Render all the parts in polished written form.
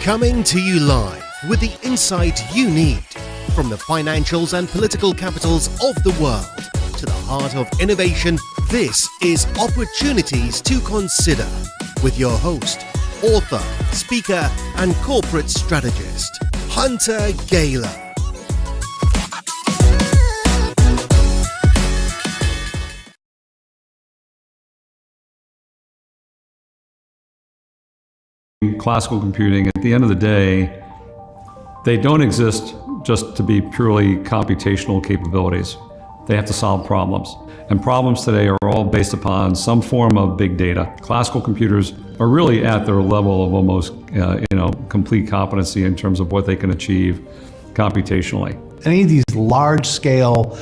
Coming to you live with the insight you need from the financials and political capitals of the world to the heart of innovation. This is Opportunities to Consider with your host, author, speaker, and corporate strategist, Hunter Gayler. Classical computing, at the end of the day, they don't exist just to be purely computational capabilities. They have to solve problems. And problems today are all based upon some form of big data. Classical computers are really at their level of almost complete competency in terms of what they can achieve computationally. Any of these large-scale,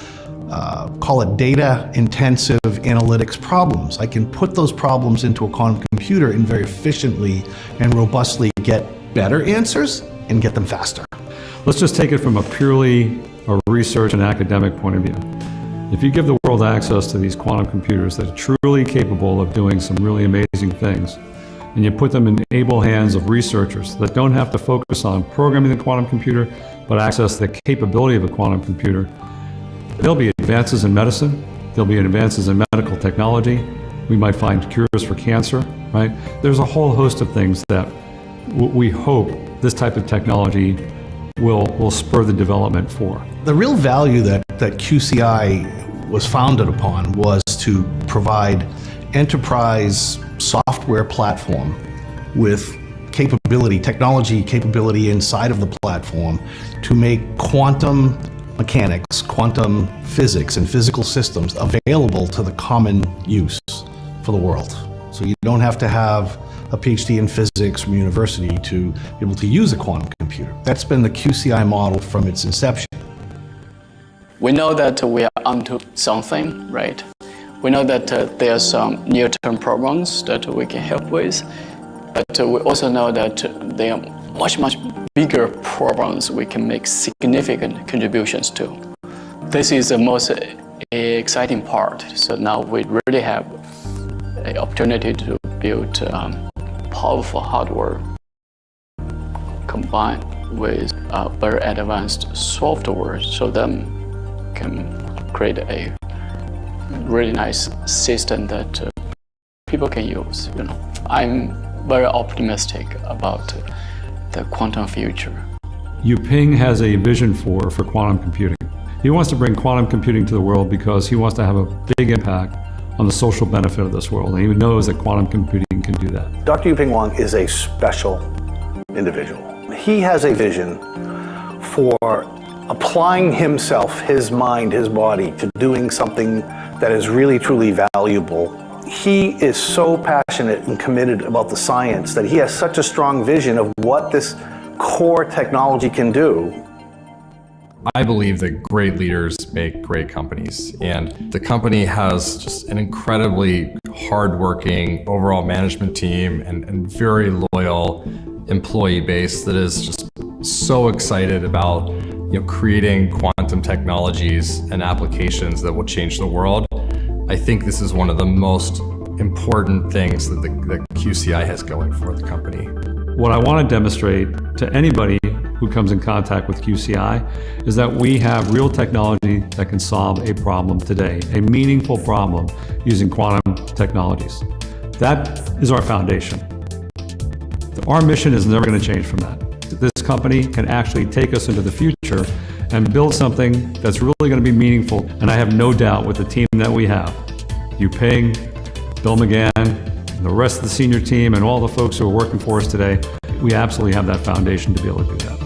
call it data-intensive analytics problems, I can put those problems into a quantum computer and very efficiently and robustly get better answers and get them faster. Let's just take it from a purely research and academic point of view. If you give the world access to these quantum computers that are truly capable of doing some really amazing things, and you put them in able hands of researchers that don't have to focus on programming the quantum computer, but access the capability of a quantum computer, there'll be advances in medicine, there'll be advances in medical technology, we might find cures for cancer, right? There's a whole host of things that we hope this type of technology will spur the development for. The real value that QCI was founded upon was to provide enterprise software platform with capability, technology capability inside of the platform to make quantum mechanics, quantum physics, and physical systems available to the common use for the world. So you don't have to have a PhD in physics from university to be able to use a quantum computer. That's been the QCI model from its inception. We know that we are onto something, right? We know that there are some near-term problems that we can help with, but we also know that there are much bigger problems we can make significant contributions to. This is the most exciting part. So now we really have an opportunity to build powerful hardware combined with very advanced software, so them can create a really nice system that people can use. I'm very optimistic about the quantum future. Yuping has a vision for quantum computing. He wants to bring quantum computing to the world because he wants to have a big impact on the social benefit of this world, and he knows that quantum computing can do that. Dr. Yuping Wang is a special individual. He has a vision for applying himself, his mind, his body, to doing something that is really, truly valuable. He is so passionate and committed about the science that he has such a strong vision of what this core technology can do. I believe that great leaders make great companies, and the company has just an incredibly hardworking overall management team and very loyal employee base that is just so excited about creating quantum technologies and applications that will change the world. I think this is one of the most important things that the QCI has going for the company. What I want to demonstrate to anybody who comes in contact with QCI is that we have real technology that can solve a problem today, a meaningful problem using quantum technologies. That is our foundation. Our mission is never going to change from that. This company can actually take us into the future and build something that's really going to be meaningful. And I have no doubt with the team that we have, Yuping, Bill McGann, and the rest of the senior team and all the folks who are working for us today, we absolutely have that foundation to be able to do that.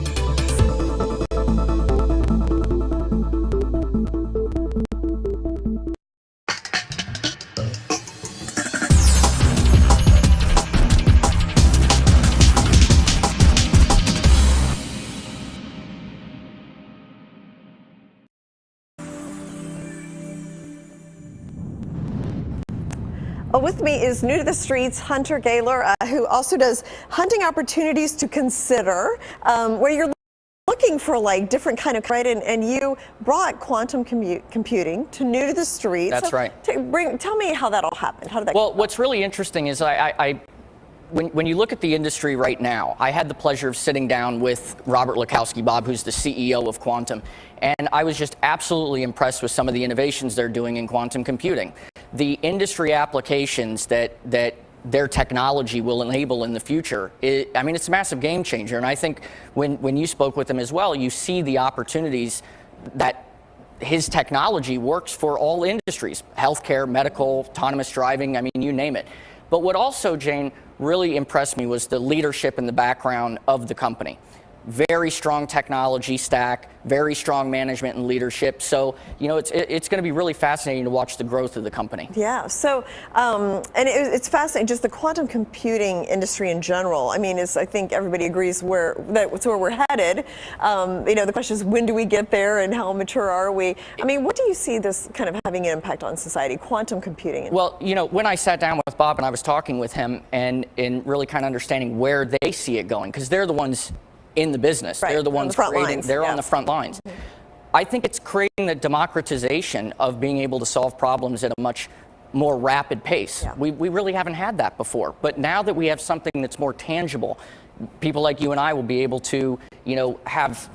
With me is new to the streets Hunter Gayler, who also does hunting opportunities to consider, where you're looking for like different kind of, right? And you brought quantum computing to new to the streets. That's right. Tell me how that all happened. How did that? Well, what's really interesting is I when you look at the industry right now, I had the pleasure of sitting down with Robert Lukowski, Bob, who's the CEO of Quantum, and I was just absolutely impressed with some of the innovations they're doing in quantum computing. The industry applications that their technology will enable in the future, I mean, it's a massive game changer. And I think when you spoke with him as well, you see the opportunities that his technology works for all industries, healthcare, medical, autonomous driving, I mean, you name it. But what also, Jane, really impressed me was the leadership and the background of the company. Very strong technology stack, very strong management and leadership. So, you know, it's going to be really fascinating to watch the growth of the company. Yeah. So, it's fascinating. Just the quantum computing industry in general. I mean, I think everybody agrees that's where we're headed. You know, the question is, when do we get there, and how mature are we? I mean, what do you see this kind of having an impact on society? Quantum computing. Well, you know, when I sat down with Bob and I was talking with him and really kind of understanding where they see it going, because they're the ones in the business. Right. They're the ones creating, they're yeah. on the front lines. Mm-hmm. I think it's creating the democratization of being able to solve problems at a much more rapid pace. Yeah. We really haven't had that before. But now that we have something that's more tangible, people like you and I will be able to, you know, have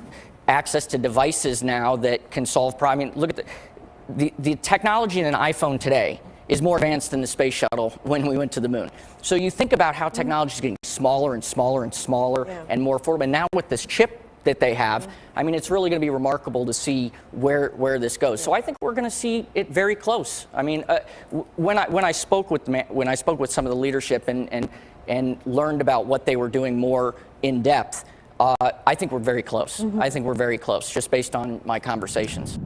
access to devices now that can solve problems. I mean, look at the technology in an iPhone today is more advanced than the space shuttle when we went to the moon. So you think about how technology is getting smaller and smaller and smaller and more affordable. And now with this chip that they have, I mean, it's really going to be remarkable to see where this goes. So I think we're going to see it very close. I mean, when I spoke with some of the leadership and learned about what they were doing more in depth, I think we're very close. I think we're very close, just based on my conversations.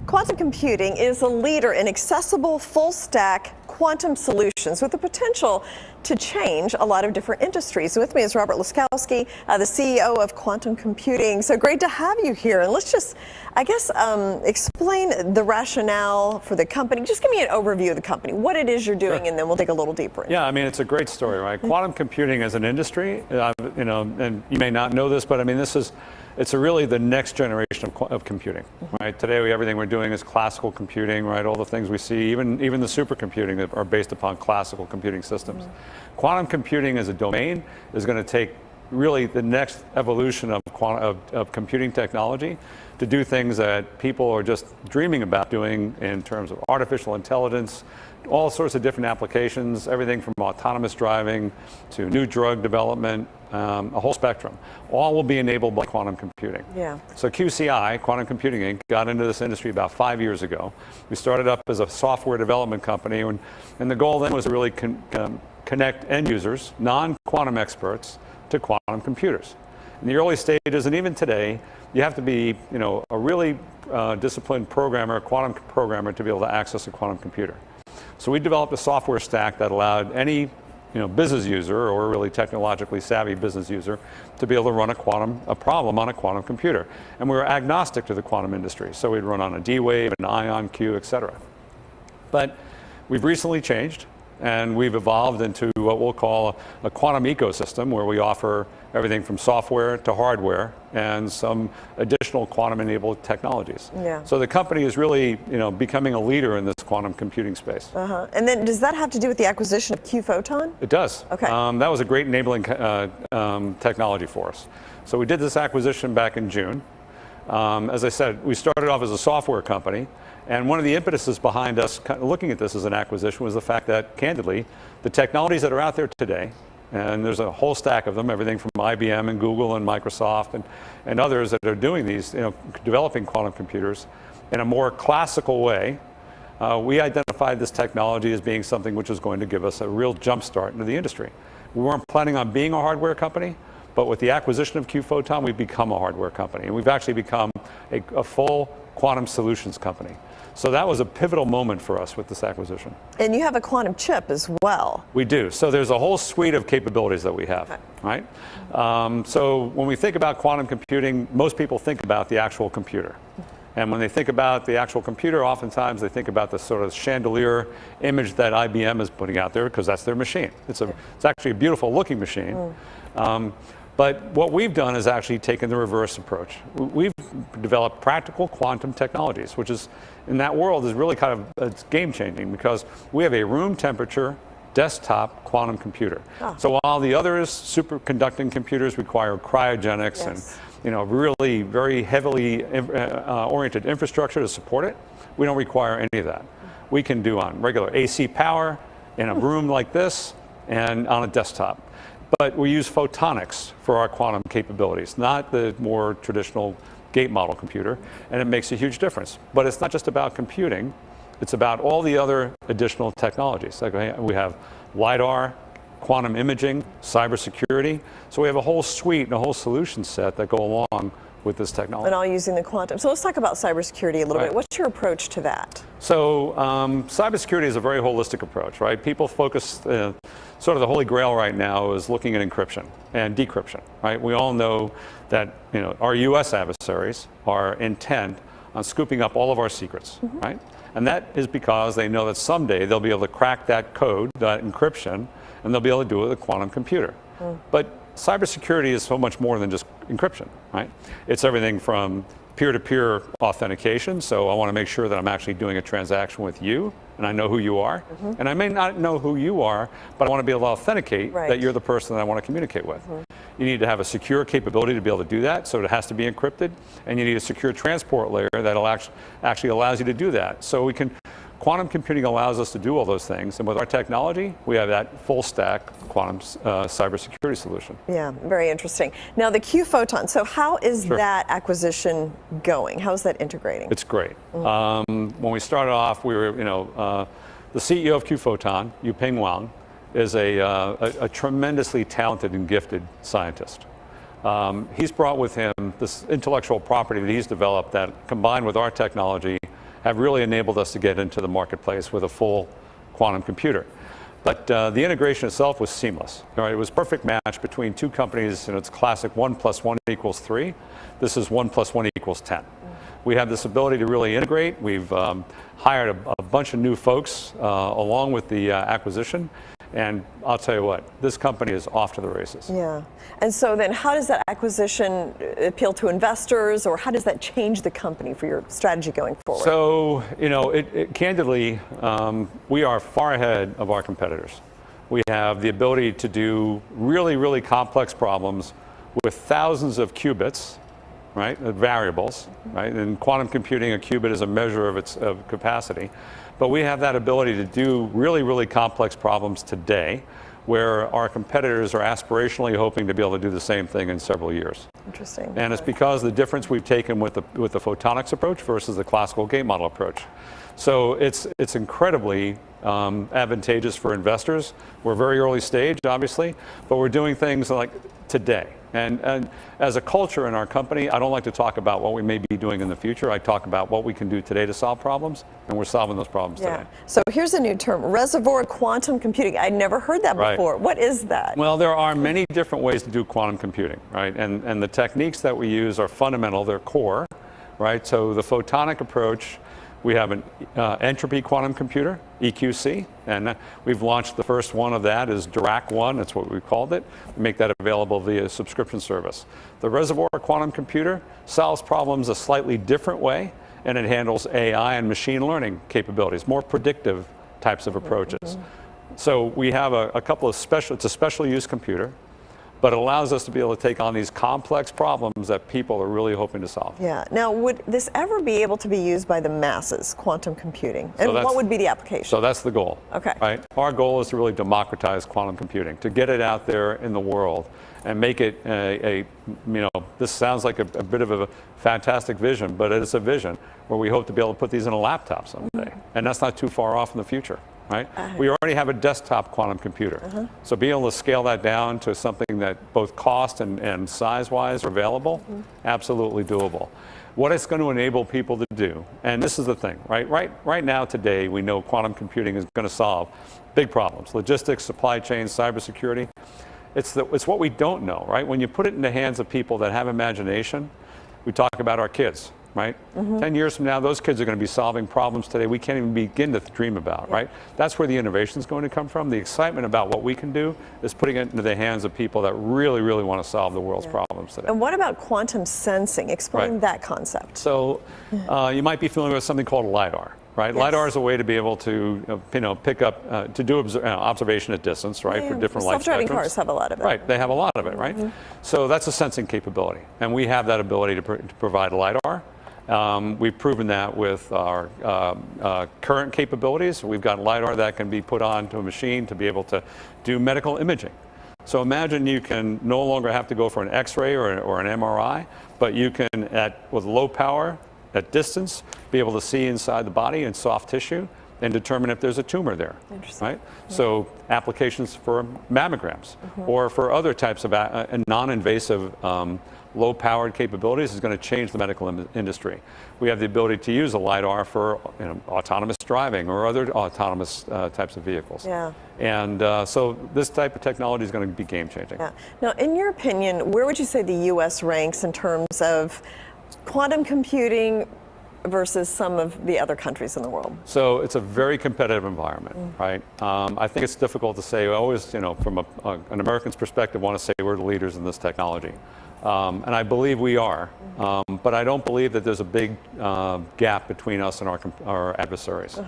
Quantum computing is a leader in accessible, full-stack quantum solutions with the potential to change a lot of different industries. With me is Robert Lukowski, the CEO of Quantum Computing. So great to have you here. And let's just, I guess, explain the rationale for the company. Just give me an overview of the company, what it is you're doing, and then we'll dig a little deeper. Yeah, I mean, it's a great story, right? Quantum computing as an industry, you know, and you may not know this, but I mean, it's really the next generation of computing, right? Today, everything we're doing is classical computing, right? All the things we see, even the supercomputing that are based upon classical computing systems. Quantum computing as a domain is going to take really the next evolution of computing technology to do things that people are just dreaming about doing in terms of artificial intelligence, all sorts of different applications, everything from autonomous driving to new drug development, a whole spectrum. All will be enabled by quantum computing. Yeah. So QCI, Quantum Computing Inc., got into this industry about 5 years ago. We started up as a software development company, and the goal then was to really connect end users, non-quantum experts, to quantum computers. In the early stages, and even today, you have to be, you know, a really disciplined programmer, a quantum programmer, to be able to access a quantum computer. So we developed a software stack that allowed any, you know, business user or really technologically savvy business user to be able to run a problem on a quantum computer. And we were agnostic to the quantum industry. So we'd run on a D-Wave, an IonQ, et cetera. But we've recently changed, and we've evolved into what we'll call a quantum ecosystem, where we offer everything from software to hardware and some additional quantum-enabled technologies. Yeah. So the company is really, you know, becoming a leader in this quantum computing space. And then does that have to do with the acquisition of QPhoton? It does. Okay. That was a great enabling technology for us. So we did this acquisition back in June. As I said, we started off as a software company, and one of the impetuses behind us looking at this as an acquisition was the fact that, candidly, the technologies that are out there today, and there's a whole stack of them, everything from IBM and Google and Microsoft and others that are doing these, you know, developing quantum computers in a more classical way. We identified this technology as being something which was going to give us a real jump start into the industry. We weren't planning on being a hardware company, but with the acquisition of QPhoton, we've become a hardware company, and we've actually become a full quantum solutions company. So that was a pivotal moment for us with this acquisition. And you have a quantum chip as well. We do. So there's a whole suite of capabilities that we have, right? So when we think about quantum computing, most people think about the actual computer. And when they think about the actual computer, oftentimes they think about the sort of chandelier image that IBM is putting out there, because that's their machine. It's actually a beautiful looking machine. But what we've done is actually taken the reverse approach. We've developed practical quantum technologies, which is, in that world, is really kind of, it's game changing, because we have a room temperature desktop quantum computer. So while the other superconducting computers require cryogenics and really very heavily oriented infrastructure to support it, we don't require any of that. We can do on regular AC power in a room like this and on a desktop. But we use photonics for our quantum capabilities, not the more traditional gate model computer, and it makes a huge difference. But it's not just about computing, it's about all the other additional technologies. Like we have LiDAR, quantum imaging, cybersecurity. So we have a whole suite and a whole solution set that go along with this technology. And all using the quantum. So let's talk about cybersecurity a little bit. What's your approach to that? So cybersecurity is a very holistic approach, right? People focus, sort of the holy grail right now is looking at encryption and decryption, right? We all know that our US adversaries are intent on scooping up all of our secrets, right? And that is because they know that someday they'll be able to crack that code, that encryption, and they'll be able to do it with a quantum computer. But cybersecurity is so much more than just encryption, right? It's everything from peer-to-peer authentication. So I want to make sure that I'm actually doing a transaction with you and I know who you are. And I may not know who you are, but I want to be able to authenticate that you're the person that I want to communicate with. You need to have a secure capability to be able to do that, so it has to be encrypted. And you need a secure transport layer that'll actually allows you to do that. So quantum computing allows us to do all those things, and with our technology, we have that full stack quantum cybersecurity solution. Yeah, very interesting. Now the QPhoton, so how is that acquisition going? How is that integrating? It's great. When we started off, we were, the CEO of QPhoton, Yuping Wang, is a tremendously talented and gifted scientist. He's brought with him this intellectual property that he's developed that, combined with our technology, have really enabled us to get into the marketplace with a full quantum computer. But the integration itself was seamless. Right? It was a perfect match between two companies, and it's classic 1 + 1 = 3. This is 1 + 1 = 10. We have this ability to really integrate. We've hired a bunch of new folks along with the acquisition. And I'll tell you what, this company is off to the races. Yeah. And so then how does that acquisition appeal to investors, or how does that change the company for your strategy going forward? So, candidly, we are far ahead of our competitors. We have the ability to do really, really complex problems with thousands of qubits, right, variables, right? In quantum computing, a qubit is a measure of its capacity. But we have that ability to do really, really complex problems today, where our competitors are aspirationally hoping to be able to do the same thing in several years. Interesting. And it's because of the difference we've taken with the photonics approach versus the classical gate model approach. So it's incredibly advantageous for investors. We're very early stage, obviously, but we're doing things like today. And as a culture in our company, I don't like to talk about what we may be doing in the future. I talk about what we can do today to solve problems, and we're solving those problems today. So here's a new term, reservoir quantum computing. I'd never heard that before. What is that? Well, there are many different ways to do quantum computing, right? And the techniques that we use are fundamental, they're core, right? So the photonic approach, we have an entropy quantum computer, EQC, and we've launched the first one of that is Dirac-1, that's what we called it. We make that available via subscription service. The reservoir quantum computer solves problems a slightly different way, and it handles AI and machine learning capabilities, more predictive types of approaches. So we have a couple of it's a special use computer, but it allows us to be able to take on these complex problems that people are really hoping to solve. Yeah. Now, would this ever be able to be used by the masses, quantum computing? And what would be the application? So that's the goal. Okay. Right? Our goal is to really democratize quantum computing, to get it out there in the world and make it this sounds like a bit of a fantastic vision, but it's a vision where we hope to be able to put these in a laptop someday. And that's not too far off in the future. Right? We already have a desktop quantum computer. So being able to scale that down to something that both cost and size-wise are available, absolutely doable. What it's going to enable people to do, and this is the thing, right now today we know quantum computing is going to solve big problems, logistics, supply chains, cybersecurity. It's what we don't know, right? When you put it in the hands of people that have imagination, we talk about our kids. Right? 10 years from now, those kids are going to be solving problems today we can't even begin to dream about, right? That's where the innovation is going to come from. The excitement about what we can do is putting it into the hands of people that really, really want to solve the world's problems today. And what about quantum sensing? Explain that concept. So you might be familiar with something called LiDAR, right? Yes. LiDAR is a way to be able to, pick up, to do observation at distance, right, for different light spectrums. Self-driving cars have a lot of it. Right, they have a lot of it, right? So that's a sensing capability, and we have that ability to provide LiDAR. We've proven that with our current capabilities. We've got LiDAR that can be put onto a machine to be able to do medical imaging. So imagine you can no longer have to go for an X-ray or an MRI, but you can, with low power, at distance, be able to see inside the body and soft tissue and determine if there's a tumor there, right? So applications for mammograms or for other types of non-invasive low-powered capabilities is going to change the medical industry. We have the ability to use a LiDAR for autonomous driving or other autonomous types of vehicles. Yeah. And so this type of technology is going to be game-changing. Yeah. Now, in your opinion, where would you say the U.S. ranks in terms of quantum computing versus some of the other countries in the world? So it's a very competitive environment, right? I think it's difficult to say. I always, from an American's perspective, want to say we're the leaders in this technology. And I believe we are, but I don't believe that there's a big gap between us and our adversaries.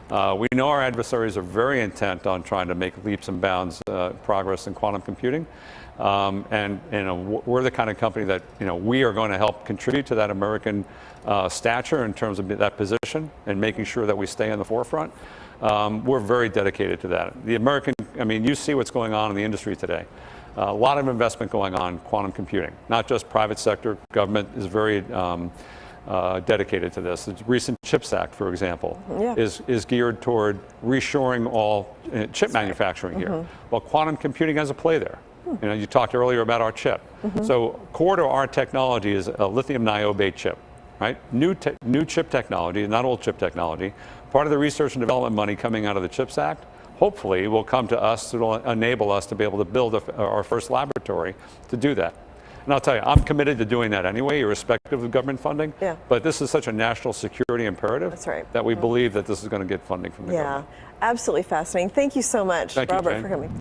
We know our adversaries are very intent on trying to make leaps and bounds progress in quantum computing. And we're the kind of company that we are going to help contribute to that American stature in terms of that position and making sure that we stay in the forefront. We're very dedicated to that. You see what's going on in the industry today. A lot of investment going on in quantum computing, not just private sector. Government is very dedicated to this. The recent CHIPS Act, for example, is geared toward reshoring all chip manufacturing here. Well, quantum computing has a play there. You talked earlier about our chip. So core to our technology is a lithium niobate chip, right? New chip technology, not old chip technology. Part of the research and development money coming out of the CHIPS Act hopefully will come to us. It'll enable us to be able to build our first laboratory to do that. And I'll tell you, I'm committed to doing that anyway, irrespective of government funding. Yeah. But this is such a national security imperative. That's right. That we believe that this is going to get funding from the government. Yeah, absolutely fascinating. Thank you so much, Thank you, Robert, Jane. for coming.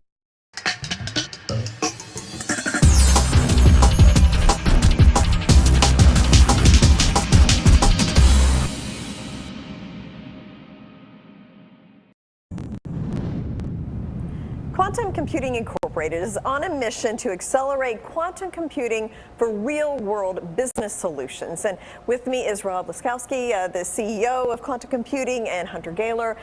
Quantum Computing Incorporated is on a mission to accelerate quantum computing for real-world business solutions. And with me is Rob Laskowski, the CEO of Quantum Computing, and Hunter Gaylor,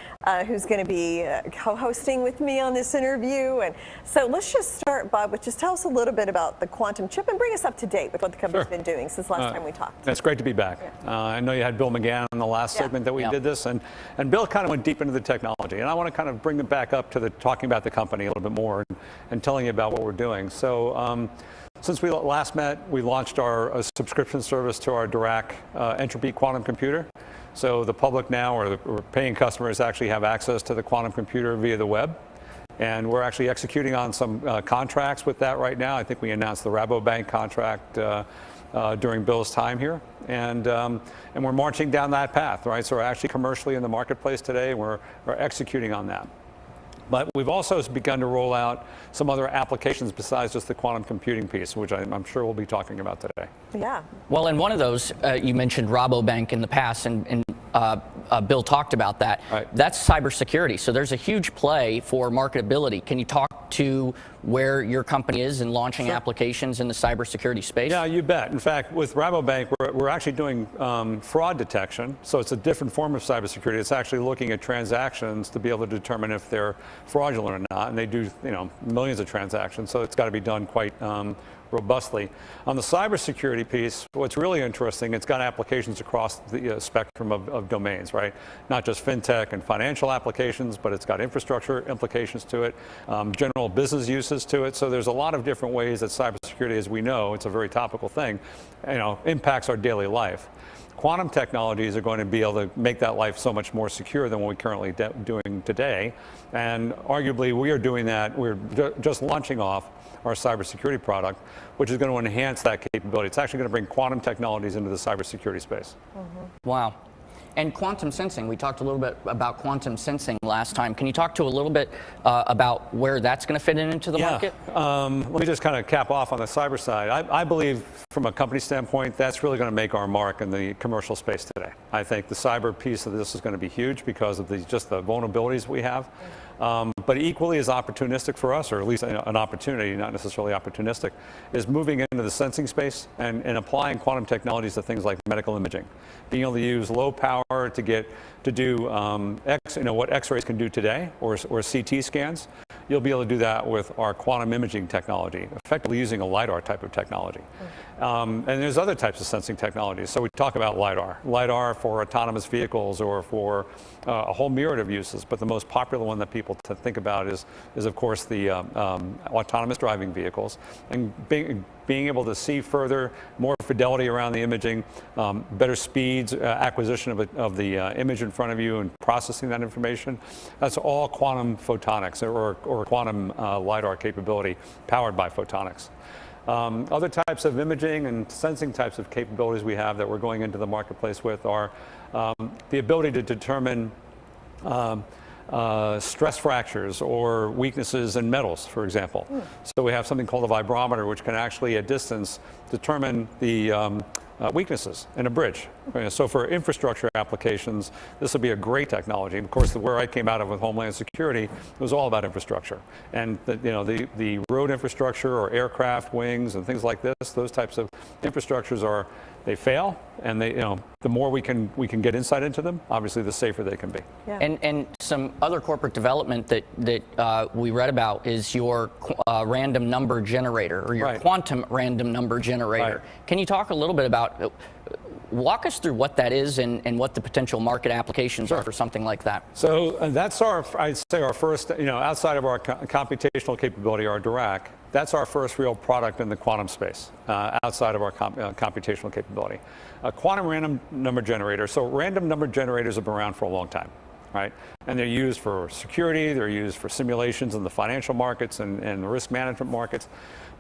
who's going to be co-hosting with me on this interview. And so let's just start, Bob, with just tell us a little bit about the quantum chip and bring us up to date with what the company's been doing since last time we talked. It's great to be back. I know you had Bill McGann in the last segment that we did this, and Bill kind of went deep into the technology. And I want to kind of bring it back up to talking about the company a little bit more and telling you about what we're doing. So since we last met, we launched our subscription service to our Dirac Entropy quantum computer. So the public now, or paying customers, actually have access to the quantum computer via the web. And we're actually executing on some contracts with that right now. I think we announced the Rabobank contract during Bill's time here. And we're marching down that path, right? So we're actually commercially in the marketplace today. We're executing on that. But we've also begun to roll out some other applications besides just the quantum computing piece, which I'm sure we'll be talking about today. Yeah. Well, and one of those, you mentioned Rabobank in the past, and Bill talked about that. Right. That's cybersecurity. So there's a huge play for marketability. Can you talk to where your company is in launching applications in the cybersecurity space? Yeah, you bet. In fact, with Rabobank, we're actually doing fraud detection. So it's a different form of cybersecurity. It's actually looking at transactions to be able to determine if they're fraudulent or not. And they do, millions of transactions. So it's got to be done quite robustly. On the cybersecurity piece, what's really interesting, it's got applications across the spectrum of domains, right? Not just fintech and financial applications, but it's got infrastructure implications to it, general business uses to it. So there's a lot of different ways that cybersecurity, as we know, it's a very topical thing, impacts our daily life. Quantum technologies are going to be able to make that life so much more secure than what we're currently doing today. And arguably, we are doing that. We're just launching off our cybersecurity product, which is going to enhance that capability. It's actually going to bring quantum technologies into the cybersecurity space. Wow. And quantum sensing, we talked a little bit about quantum sensing last time. Can you talk to a little bit about where that's going to fit into the market? Let me just kind of cap off on the cyber side. I believe from a company standpoint, that's really going to make our mark in the commercial space today. I think the cyber piece of this is going to be huge because of just the vulnerabilities we have. But equally as opportunistic for us, or at least an opportunity, not necessarily opportunistic, is moving into the sensing space and applying quantum technologies to things like medical imaging. Being able to use low power to do what X-rays can do today, or CT scans. You'll be able to do that with our quantum imaging technology, effectively using a LiDAR type of technology. And there's other types of sensing technologies. So we talk about LiDAR for autonomous vehicles or for a whole myriad of uses. But the most popular one that people think about is of course the autonomous driving vehicles, and being able to see further, more fidelity around the imaging, better speeds, acquisition of the image in front of you and processing that information. That's all quantum photonics or quantum LiDAR capability powered by photonics. Other types of imaging and sensing types of capabilities we have that we're going into the marketplace with are the ability to determine stress fractures or weaknesses in metals, for example. So we have something called a vibrometer, which can actually at distance determine the weaknesses in a bridge. So for infrastructure applications, this would be a great technology. Of course, where I came out of with Homeland Security, it was all about infrastructure. And the road infrastructure or aircraft wings and things like this, those types of infrastructures they fail, and the more we can get insight into them, obviously the safer they can be. Yeah. And some other corporate development that we read about is your random number generator, or your quantum random number generator. Right. Can you talk a little bit about, walk us through what that is and what the potential market applications are for something like that? So that's I'd say our first, outside of our computational capability, our Dirac, that's our first real product in the quantum space, outside of our computational capability. A quantum random number generator. So random number generators have been around for a long time, right? And they're used for security, they're used for simulations in the financial markets and the risk management markets,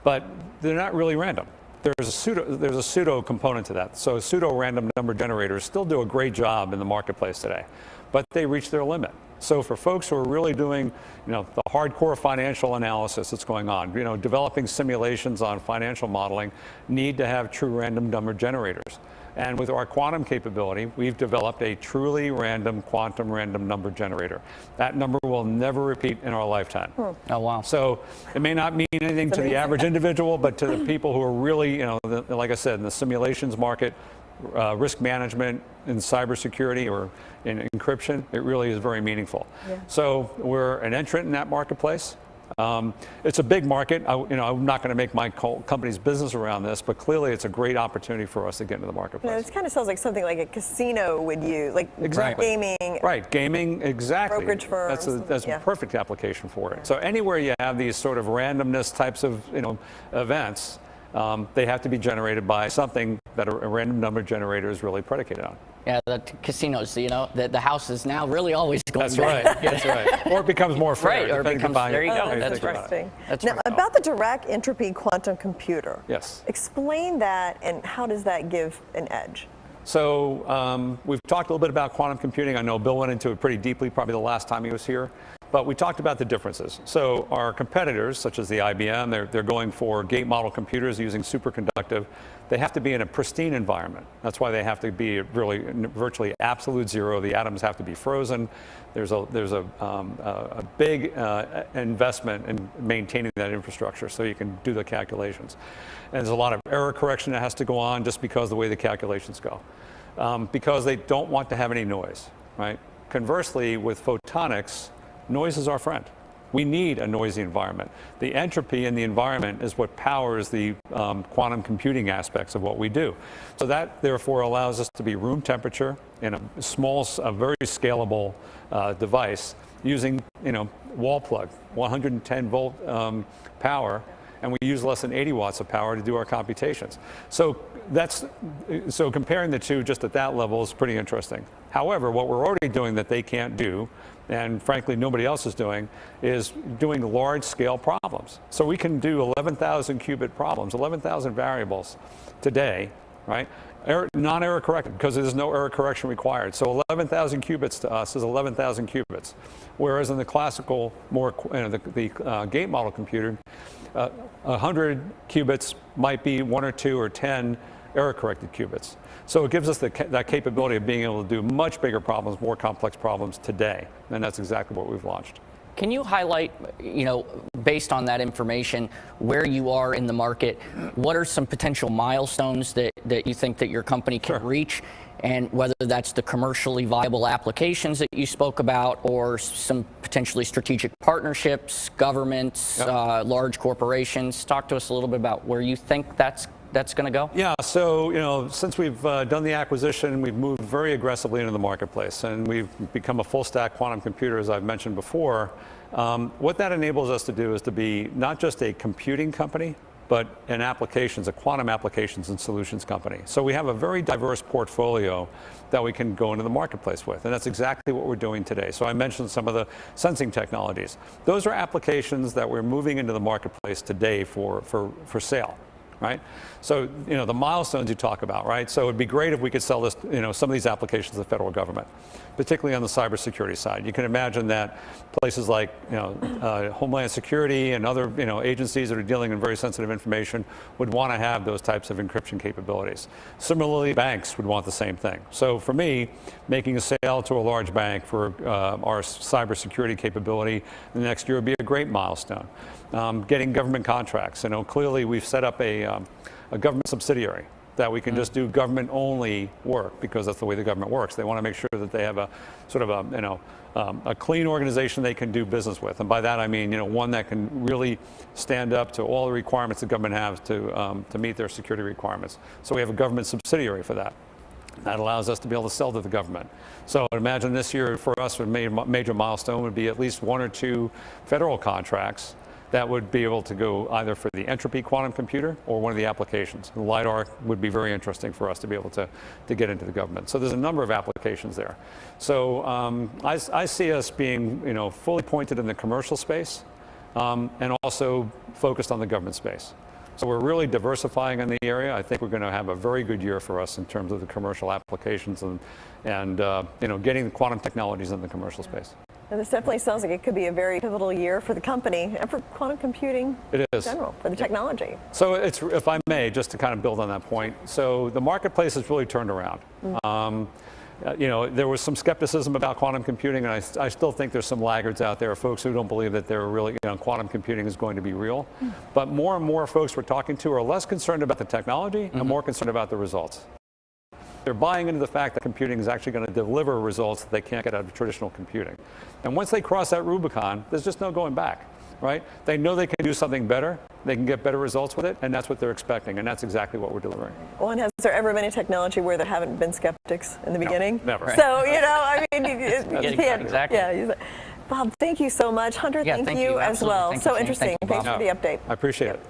but they're not really random. There's a pseudo component to that. So pseudo random number generators still do a great job in the marketplace today, but they reach their limit. So for folks who are really doing, the hardcore financial analysis that's going on, developing simulations on financial modeling, need to have true random number generators. And with our quantum capability, we've developed a truly random quantum random number generator. That number will never repeat in our lifetime. Oh, wow. So it may not mean anything to the average individual, but to the people who are really, like I said, in the simulations market, risk management, in cybersecurity or in encryption, it really is very meaningful. Yeah. So we're an entrant in that marketplace. It's a big market. I'm not going to make my company's business around this, but clearly it's a great opportunity for us to get into the marketplace. It kind of sounds like something like a casino would use, like gaming. Right, gaming, exactly. Brokerage firms. That's a perfect application for it. So anywhere you have these sort of randomness types of events, they have to be generated by something that a random number generator is really predicated on. Yeah, the casinos, the house is now really always going That's right, that's right. Or it becomes more fair. Right, or it becomes, there you go. That's That's right. interesting. That's now, right. about the Dirac Entropy quantum computer. Yes. Explain that, and how does that give an edge? So we've talked a little bit about quantum computing. I know Bill went into it pretty deeply, probably the last time he was here. But we talked about the differences. So our competitors, such as the IBM, they're going for gate model computers using superconductive. They have to be in a pristine environment. That's why they have to be really virtually absolute zero. The atoms have to be frozen. There's a big investment in maintaining that infrastructure so you can do the calculations. And there's a lot of error correction that has to go on just because of the way the calculations go. Because they don't want to have any noise, right? Conversely, with photonics, noise is our friend. We need a noisy environment. The entropy in the environment is what powers the quantum computing aspects of what we do. So that therefore allows us to be room temperature in a very scalable device using, wall plug, 110 volt power, and we use less than 80 watts of power to do our computations. So comparing the two just at that level is pretty interesting. However, what we're already doing that they can't do, and frankly nobody else is doing, is doing large scale problems. So we can do 11,000 qubit problems, 11,000 variables today right? Non-error corrected, because there's no error correction required. So 11,000 qubits to us is 11,000 qubits, whereas in the classical, more the gate model computer, 100 qubits might be 1 or 2 or 10 error-corrected qubits. So it gives us that capability of being able to do much bigger problems, more complex problems today, and that's exactly what we've launched. Can you highlight, based on that information, where you are in the market? What are some potential milestones that you think that your company can reach? And whether that's the commercially viable applications that you spoke about, or some potentially strategic partnerships, governments, large corporations. Talk to us a little bit about where you think that's going to go? Yeah, so since we've done the acquisition, we've moved very aggressively into the marketplace, and we've become a full stack quantum computer, as I've mentioned before. What that enables us to do is to be not just a computing company, but a quantum applications and solutions company. So we have a very diverse portfolio that we can go into the marketplace with, and that's exactly what we're doing today. So I mentioned some of the sensing technologies. Those are applications that we're moving into the marketplace today for sale. Right? So, the milestones you talk about, right? So it'd be great if we could sell this, some of these applications to the federal government, particularly on the cybersecurity side. You can imagine that places like, Homeland Security and other, agencies that are dealing in very sensitive information would want to have those types of encryption capabilities. Similarly, banks would want the same thing. So for me, making a sale to a large bank for our cybersecurity capability the next year would be a great milestone. Getting government contracts. Clearly we've set up a government subsidiary that we can just do government-only work, because that's the way the government works. They want to make sure that they have a sort of a clean organization they can do business with, and by that I mean one that can really stand up to all the requirements the government has to meet their security requirements. So we have a government subsidiary for that. That allows us to be able to sell to the government. So imagine this year for us, a major milestone would be at least 1 or 2 federal contracts that would be able to go either for the Entropy quantum computer or one of the applications. The LiDAR would be very interesting for us to be able to get into the government. So there's a number of applications there. So I see us being fully pointed in the commercial space and also focused on the government space. So we're really diversifying in the area. I think we're going to have a very good year for us in terms of the commercial applications and getting the quantum technologies in the commercial space. And this definitely sounds like it could be a very pivotal year for the company and for quantum computing in general, for the technology. So if I may, just to kind of build on that point, so the marketplace has really turned around. There was some skepticism about quantum computing, and I still think there's some laggards out there, folks who don't believe that they're really, quantum computing is going to be real. But more and more folks we're talking to are less concerned about the technology and more concerned about the results. They're buying into the fact that computing is actually going to deliver results that they can't get out of traditional computing. And once they cross that Rubicon, there's just no going back, right? They know they can do something better, they can get better results with it, and that's what they're expecting, and that's exactly what we're delivering. Well, and has there ever been a technology where there haven't been skeptics in the beginning? Never. So, exactly. Yeah. Bob, thank you so much. Hunter, thank you as well. So interesting. Thanks for the update. I appreciate it.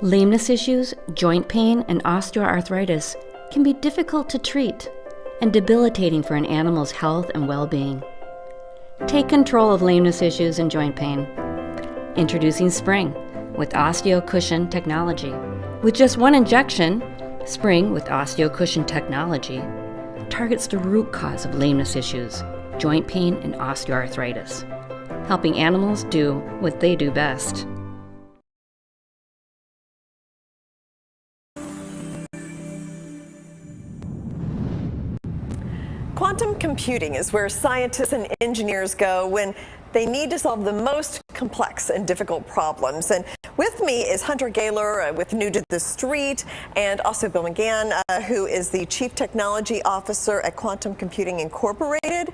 Lameness issues, joint pain, and osteoarthritis can be difficult to treat and debilitating for an animal's health and well-being. Take control of lameness issues and joint pain. Introducing Spryng with OsteoCushion technology. With just one injection, Spryng with OsteoCushion technology targets the root cause of lameness issues, joint pain, and osteoarthritis, helping animals do what they do best. Quantum computing is where scientists and engineers go when they need to solve the most complex and difficult problems. And with me is Hunter Gaylor with New to the Street, and also Bill McGann, who is the Chief Technology Officer at Quantum Computing Incorporated,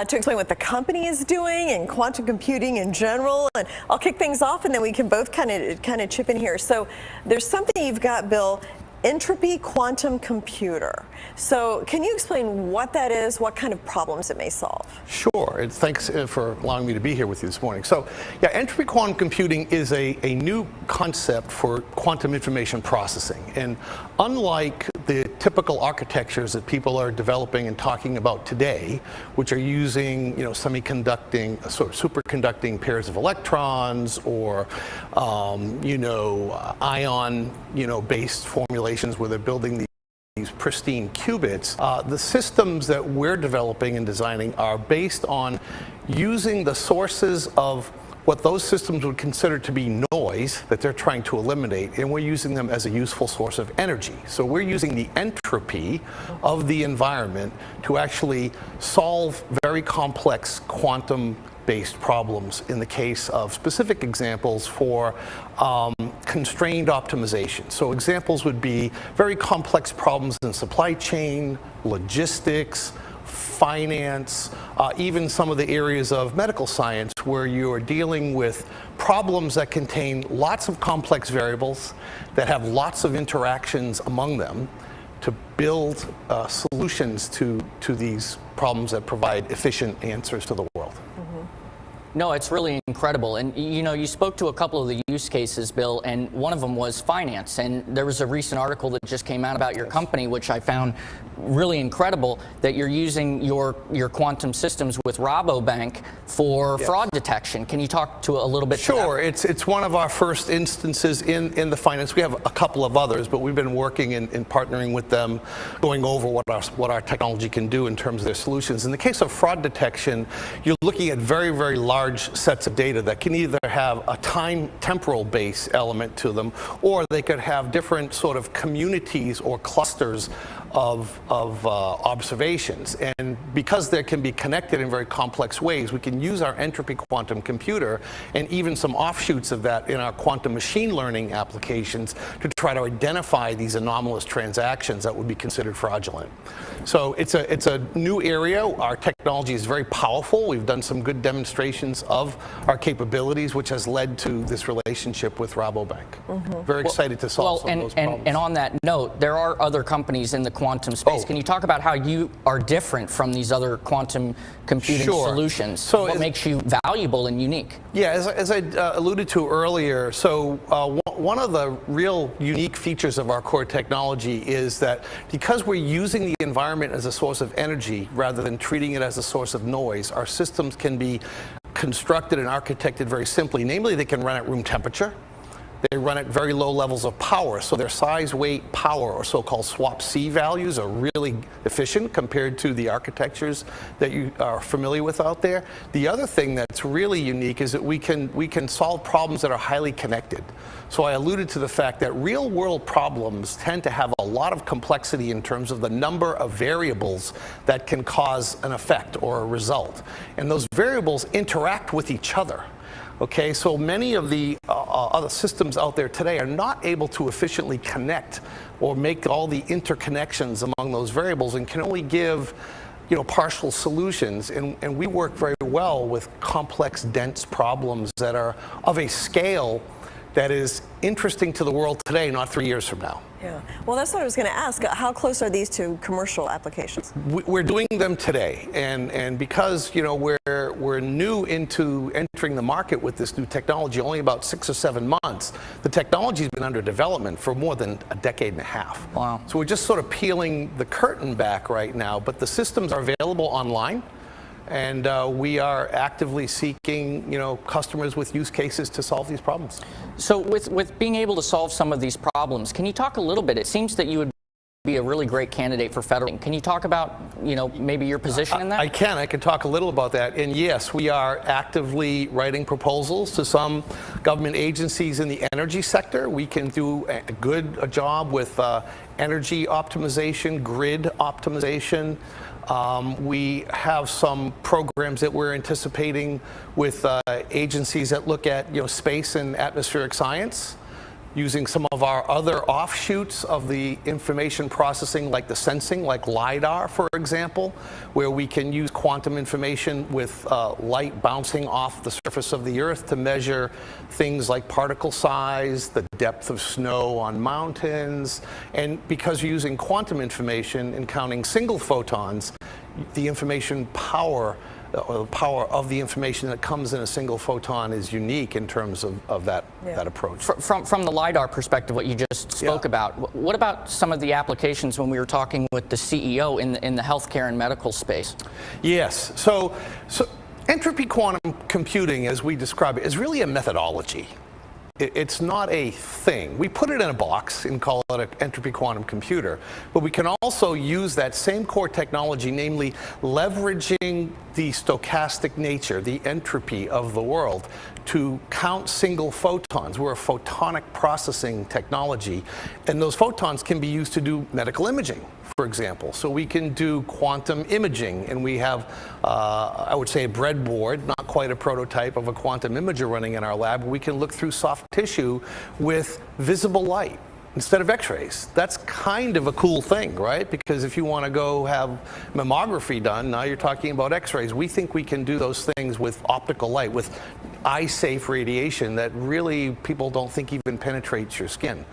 to explain what the company is doing and quantum computing in general. And I'll kick things off, and then we can both kind of chip in here. So there's something you've got, Bill, Entropy quantum computer. So can you explain what that is, what kind of problems it may solve? Sure, and thanks for allowing me to be here with you this morning. So yeah, Entropy quantum computing is a new concept for quantum information processing. And unlike the typical architectures that people are developing and talking about today, which are using, semiconducting, sort of superconducting pairs of electrons, or, ion, based formulations where they're building these pristine qubits. The systems that we're developing and designing are based on using the sources of what those systems would consider to be noise that they're trying to eliminate, and we're using them as a useful source of energy. So we're using the entropy of the environment to actually solve very complex quantum-based problems in the case of specific examples for constrained optimization. So examples would be very complex problems in supply chain, logistics, finance, even some of the areas of medical science where you are dealing with problems that contain lots of complex variables that have lots of interactions among them to build solutions to these problems that provide efficient answers to the world. No, it's really incredible. And you spoke to a couple of the use cases, Bill, and one of them was finance. And there was a recent article that just came out about your company, which I found really incredible, that you're using your quantum systems with Rabobank for fraud detection. Can you talk to a little bit? Sure. It's one of our first instances in the finance. We have a couple of others, but we've been working in partnering with them, going over what our technology can do in terms of their solutions. In the case of fraud detection, you're looking at very, very large sets of data that can either have a temporal base element to them, or they could have different sort of communities or clusters of observations. And because they can be connected in very complex ways, we can use our entropy quantum computer and even some offshoots of that in our quantum machine learning applications to try to identify these anomalous transactions that would be considered fraudulent. So it's a new area. Our technology is very powerful. We've done some good demonstrations of our capabilities, which has led to this relationship with Rabobank. Very excited to solve some of those problems. And on that note, there are other companies in the quantum space. Can you talk about how you are different from these other quantum computing solutions? So what makes you valuable and unique? Yeah, as I alluded to earlier, so one of the real unique features of our core technology is that because we're using the environment as a source of energy rather than treating it as a source of noise, our systems can be constructed and architected very simply. Namely, they can run at room temperature. They run at very low levels of power, so their size, weight, power, or so-called swap-C values are really efficient compared to the architectures that you are familiar with out there. The other thing that's really unique is that we can solve problems that are highly connected. So I alluded to the fact that real-world problems tend to have a lot of complexity in terms of the number of variables that can cause an effect or a result. And those variables interact with each other. Okay, so many of the other systems out there today are not able to efficiently connect or make all the interconnections among those variables and can only give partial solutions. And we work very well with complex, dense problems that are of a scale that is interesting to the world today, not 3 years from now. Yeah. Well, that's what I was going to ask. How close are these to commercial applications? We're doing them today, and because we're new into entering the market with this new technology, only about 6 or 7 months. The technology's been under development for more than a decade and a half. Wow. So we're just sort of peeling the curtain back right now, but the systems are available online. And we are actively seeking, customers with use cases to solve these problems. So with being able to solve some of these problems, can you talk a little bit? It seems that you would be a really great candidate for federal. Can you talk about, maybe your position in that? I can talk a little about that. And yes, we are actively writing proposals to some government agencies in the energy sector. We can do a job with energy optimization, grid optimization. We have some programs that we're anticipating with agencies that look at space and atmospheric science, using some of our other offshoots of the information processing, like the sensing, like LIDAR, for example, where we can use quantum information with light bouncing off the surface of the Earth to measure things like particle size, the depth of snow on mountains. And because you're using quantum information and counting single photons, the information power the power of the information that comes in a single photon is unique in terms of that approach. From the LiDAR perspective, what you just spoke about, what about some of the applications when we were talking with the CEO in the healthcare and medical space? Yes. So entropy quantum computing, as we describe it, is really a methodology. It's not a thing. We put it in a box and call it an entropy quantum computer, but we can also use that same core technology, namely leveraging the stochastic nature, the entropy of the world, to count single photons. We're a photonic processing technology, and those photons can be used to do medical imaging, for example. So we can do quantum imaging, and we have, I would say, a breadboard, not quite a prototype of a quantum imager running in our lab. We can look through soft tissue with visible light instead of x-rays. That's kind of a cool thing, right? Because if you want to go have mammography done, now you're talking about x-rays. We think we can do those things with optical light, with eye-safe radiation that really people don't think even penetrates your skin.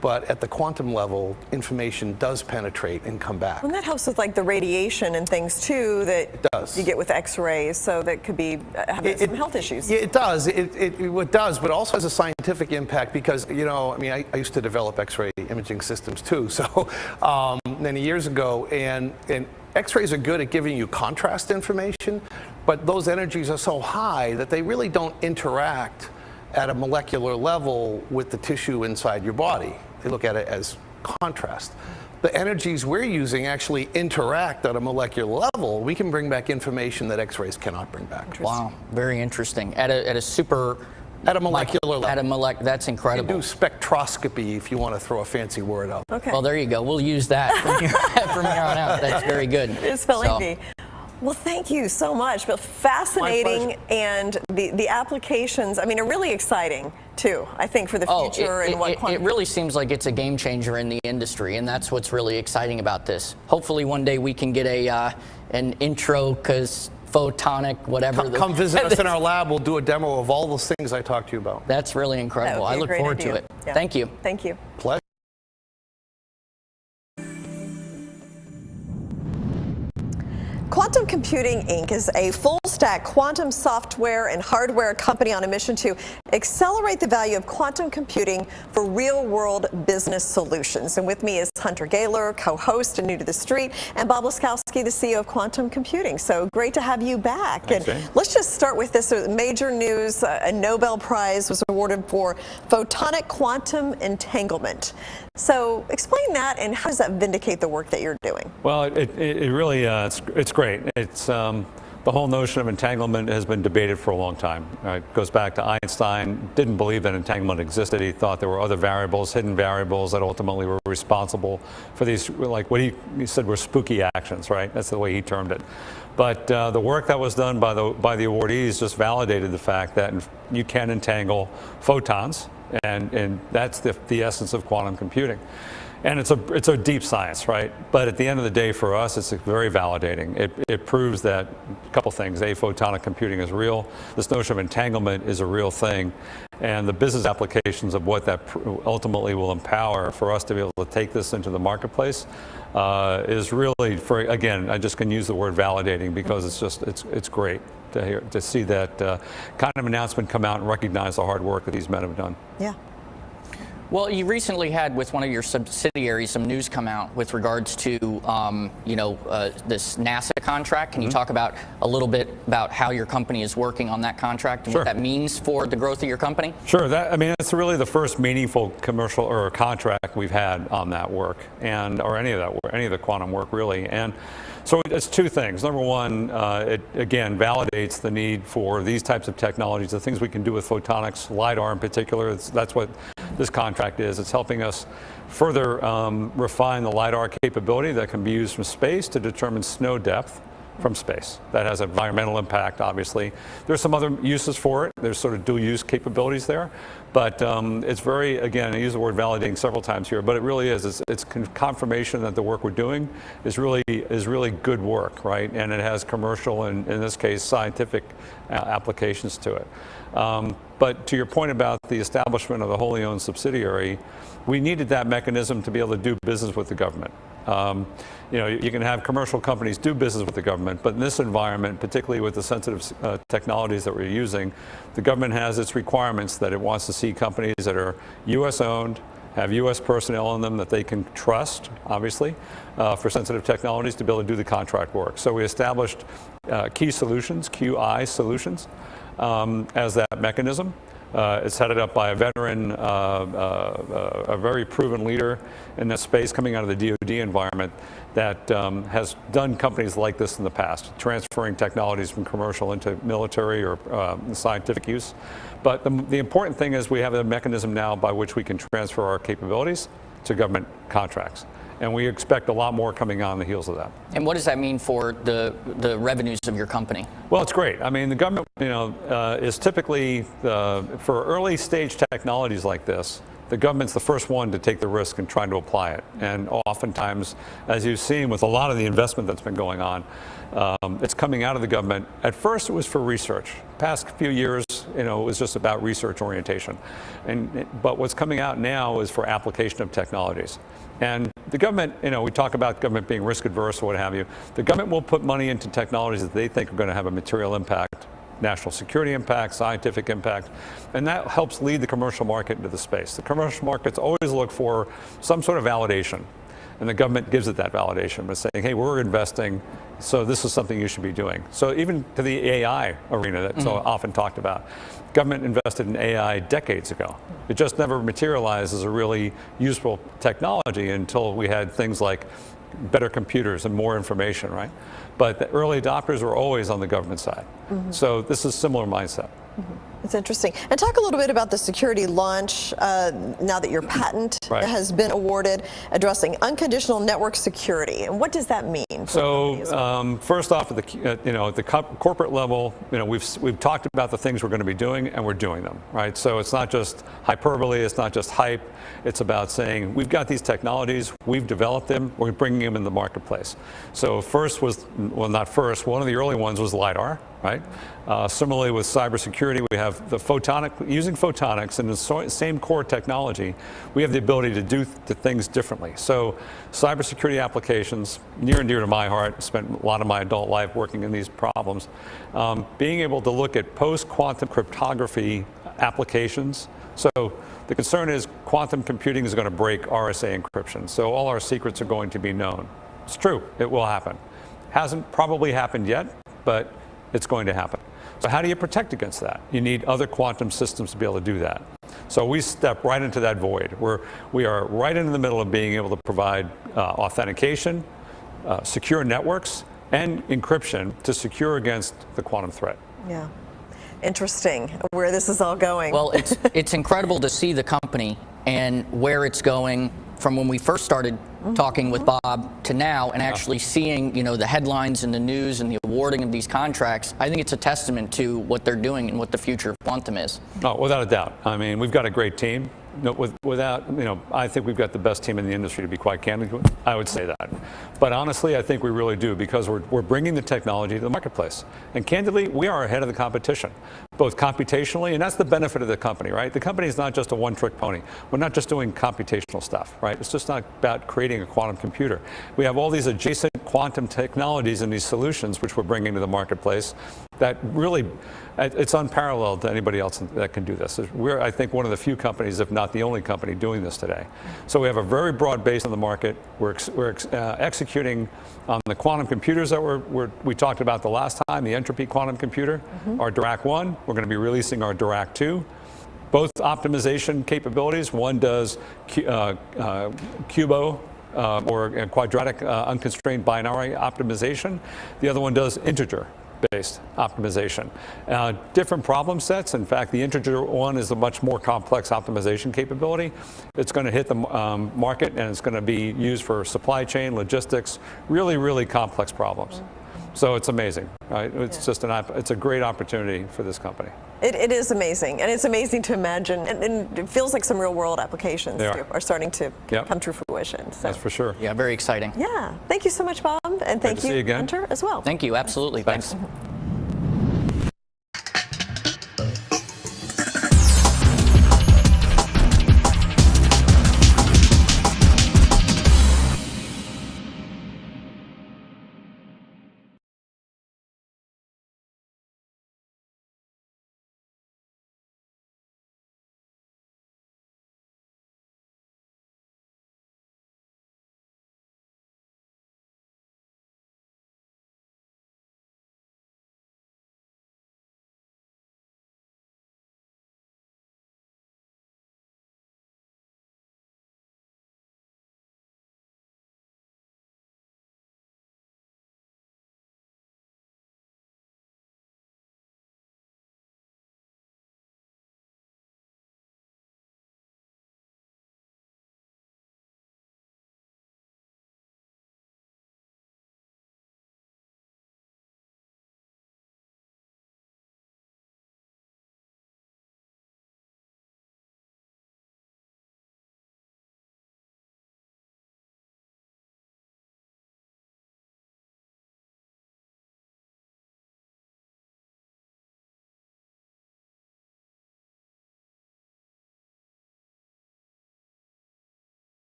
But at the quantum level, information does penetrate and come back. And that helps with like the radiation and things too that you get with x-rays, so that could be having some health issues. Yeah, it does. It does, but also has a scientific impact because, you know, I mean, I used to develop x-ray imaging systems too, so many years ago, and x-rays are good at giving you contrast information, but those energies are so high that they really don't interact at a molecular level with the tissue inside your body. They look at it as contrast. The energies we're using actually interact at a molecular level. We can bring back information that x-rays cannot bring back. Wow, very interesting. At a super... At a molecular level. That's incredible. You do spectroscopy if you want to throw a fancy word out. Okay. Well, there you go. We'll use that from here on out. That's very good. It's spelling bee. Well, thank you so much. But fascinating, and the applications, I mean, are really exciting too, I think, for the future. It really seems like it's a game changer in the industry, and that's what's really exciting about this. Hopefully one day we can get an intro, because photonic, whatever. Come visit us in our lab. We'll do a demo of all those things I talked to you about. That's really incredible. I look forward to it. Yeah. Thank you. Thank you. Pleasure. Quantum Computing Inc. is a full-stack quantum software and hardware company on a mission to accelerate the value of quantum computing for real-world business solutions. And with me is Hunter Gaylor, co-host and New to the Street, and Bob Laskowski, the CEO of Quantum Computing. So great to have you back. Thanks, and Jane. let's just start with this major news. A Nobel Prize was awarded for photonic quantum entanglement. So explain that, and how does that vindicate the work that you're doing? Well, it really, it's great. It's the whole notion of entanglement has been debated for a long time. It goes back to Einstein. Didn't believe that entanglement existed. He thought there were other variables, hidden variables, that ultimately were responsible for these, like what he said were spooky actions, right? That's the way he termed it. But the work that was done by the awardees just validated the fact that you can entangle photons, and that's the essence of quantum computing. And it's a deep science, right? But at the end of the day, for us, it's very validating. It proves that a couple things. A, photonic computing is real. This notion of entanglement is a real thing. And the business applications of what that ultimately will empower for us to be able to take this into the marketplace is really, again, I just can use the word validating, because it's great to see that kind of announcement come out and recognize the hard work that these men have done. Yeah. Well, you recently had, with one of your subsidiaries, some news come out with regards to, this NASA contract. Can you talk about a little bit about how your company is working on that contract and what that means for the growth of your company? Sure. It's really the first meaningful commercial or contract we've had on that work, or any of the quantum work, really. And so it's two things. Number one, it again validates the need for these types of technologies, the things we can do with photonics, LiDAR in particular. That's what this contract is. It's helping us further refine the LiDAR capability that can be used from space to determine snow depth from space. That has environmental impact, obviously. There's some other uses for it. There's sort of dual use capabilities there. But it's very, again, I use the word validating several times here, but it really is. It's confirmation that the work we're doing is really good work, right? And it has commercial and, in this case, scientific applications to it. But to your point about the establishment of the wholly owned subsidiary, we needed that mechanism to be able to do business with the government. You know, you can have commercial companies do business with the government, but in this environment, particularly with the sensitive technologies that we're using, the government has its requirements that it wants to see companies that are U.S. owned, have U.S. personnel in them that they can trust, obviously, for sensitive technologies to be able to do the contract work. So we established Key Solutions, QI Solutions, as that mechanism. It's headed up by a veteran, a very proven leader in that space coming out of the DoD environment that has done companies like this in the past, transferring technologies from commercial into military or scientific use. But the important thing is we have a mechanism now by which we can transfer our capabilities to government contracts. And we expect a lot more coming on the heels of that. And what does that mean for the revenues of your company? Well, it's great. I mean, the government, you know, is typically, for early stage technologies like this, the government's the first one to take the risk and try to apply it. And oftentimes, as you've seen with a lot of the investment that's been going on, it's coming out of the government. At first, it was for research. Past few years, you know, it was just about research orientation. But what's coming out now is for application of technologies. And the government, you know, we talk about government being risk adverse or what have you. The government will put money into technologies that they think are going to have a material impact, national security impact, scientific impact, and that helps lead the commercial market into the space. The commercial markets always look for some sort of validation, and the government gives it that validation by saying, hey, we're investing, so this is something you should be doing. So even to the AI arena that's so often talked about, government invested in AI decades ago. It just never materialized as a really useful technology until we had things like better computers and more information, right? But the early adopters were always on the government side. So this is a similar mindset. It's interesting. And talk a little bit about the security launch now that your patent has been awarded, addressing unconditional network security. And what does that mean? So first off, at the corporate level, you know, we've talked about the things we're going to be doing, and we're doing them, right? So it's not just hyperbole, it's not just hype. It's about saying we've got these technologies, we've developed them, we're bringing them in the marketplace. So first was, well, not first, one of the early ones was LiDAR, right? Similarly with cybersecurity, we have the using photonics and the same core technology, we have the ability to do things differently. So cybersecurity applications, near and dear to my heart, spent a lot of my adult life working in these problems. Being able to look at post-quantum cryptography applications. So the concern is quantum computing is going to break RSA encryption. So all our secrets are going to be known. It's true, it will happen. Hasn't probably happened yet, but it's going to happen. So how do you protect against that? You need other quantum systems to be able to do that. So we step right into that void. We are right in the middle of being able to provide authentication, secure networks, and encryption to secure against the quantum threat. Yeah. Interesting where this is all going. Well, it's incredible to see the company and where it's going from when we first started talking with Bob to now, and actually seeing, you know, the headlines and the news and the awarding of these contracts. I think it's a testament to what they're doing and what the future of quantum is. Oh, without a doubt. I mean, we've got a great team. No, without, you know, I think we've got the best team in the industry, to be quite candid. I would say that. But honestly, I think we really do, because we're bringing the technology to the marketplace. And candidly, we are ahead of the competition, both computationally, and that's the benefit of the company, right? The company is not just a one-trick pony. We're not just doing computational stuff, right? It's just not about creating a quantum computer. We have all these adjacent quantum technologies and these solutions which we're bringing to the marketplace that really, it's unparalleled to anybody else that can do this. We're, I think, one of the few companies, if not the only company, doing this today. So we have a very broad base on the market. We're executing on the quantum computers that we talked about the last time, the Entropy quantum computer, our Dirac 1. We're going to be releasing our Dirac 2. Both optimization capabilities. One does QUBO, or quadratic unconstrained binary optimization. The other one does integer-based optimization. Different problem sets. In fact, the integer one is a much more complex optimization capability. It's going to hit the market, and it's going to be used for supply chain, logistics, really, really complex problems. So it's amazing, right? It's just it's a great opportunity for this company. It is amazing, and it's amazing to imagine, and it feels like some real-world applications are starting to come to fruition. So. That's for sure. Yeah, very exciting. Yeah, thank you so much, Bob, and thank you, Hunter, as well. Thank you, absolutely. Thanks.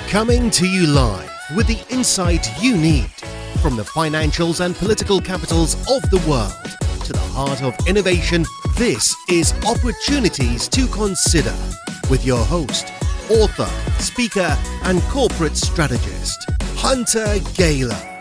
Coming to you live with the insight you need from the financials and political capitals of the world to the heart of innovation. This is Opportunities to Consider with your host, author, speaker, and corporate strategist, Hunter Gayler.